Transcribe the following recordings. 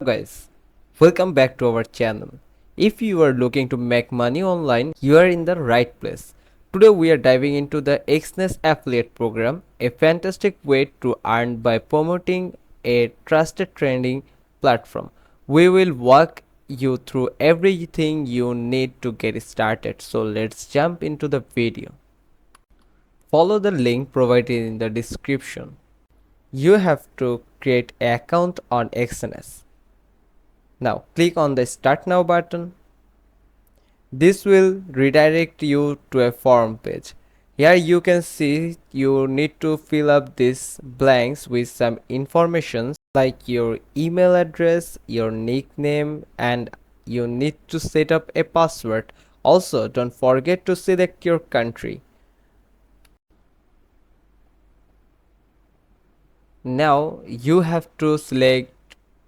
Guys, welcome back to our channel. If you are looking to make money online, you are in the right place. Today we are diving into the Exness affiliate program, a fantastic way to earn by promoting a trusted trending platform. We will walk you through everything you need to get started. So let's jump into the video. Follow the link provided in the description. You have to create an account on Exness. Now click on the Start Now button. This will redirect you to a form page. Here you can see you need to fill up these blanks with some information like your email address, your nickname, and you need to set up a password. Also, don't forget to select your country. Now you have to select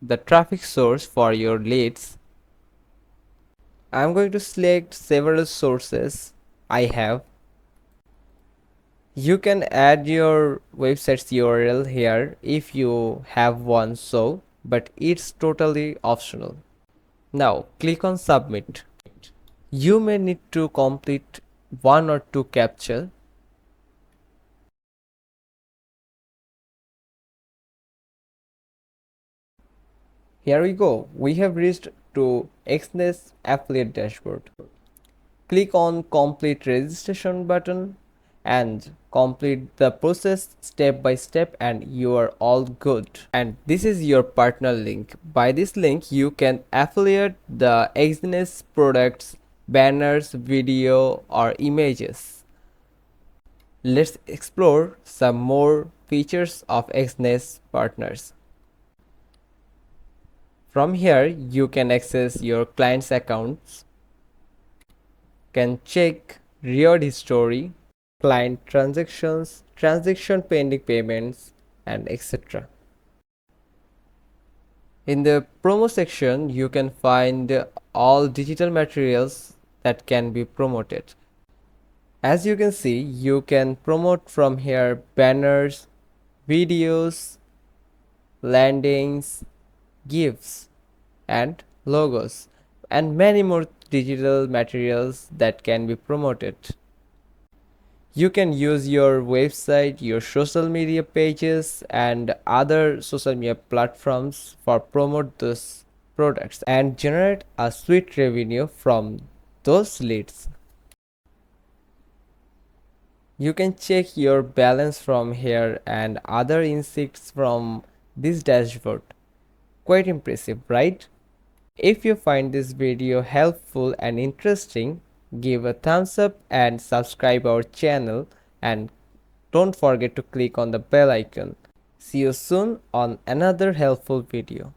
the traffic source for your leads. I'm going to select several sources I have. You can add your website's URL here if you have one, but it's totally optional. Now click on submit. You may need to complete one or two captcha. Here we go. We have reached to Exness affiliate dashboard. Click on complete registration button and complete the process step by step and you are all good. And this is your partner link. By this link you can affiliate the Exness products, banners, video or images. Let's explore some more features of Exness partners. From here you can access your clients' accounts, can check reward history, client transactions, transaction pending payments, and etc. In the promo section, you can find all digital materials that can be promoted. As you can see, you can promote from here banners, videos, landings, GIFs, and logos, and many more digital materials that can be promoted. You can use your website, your social media pages and other social media platforms for promote those products and generate a sweet revenue from those leads. You can check your balance from here and other insights from this dashboard. Quite impressive, right? If you find this video helpful and interesting, give a thumbs up and subscribe our channel and don't forget to click on the bell icon. See you soon on another helpful video.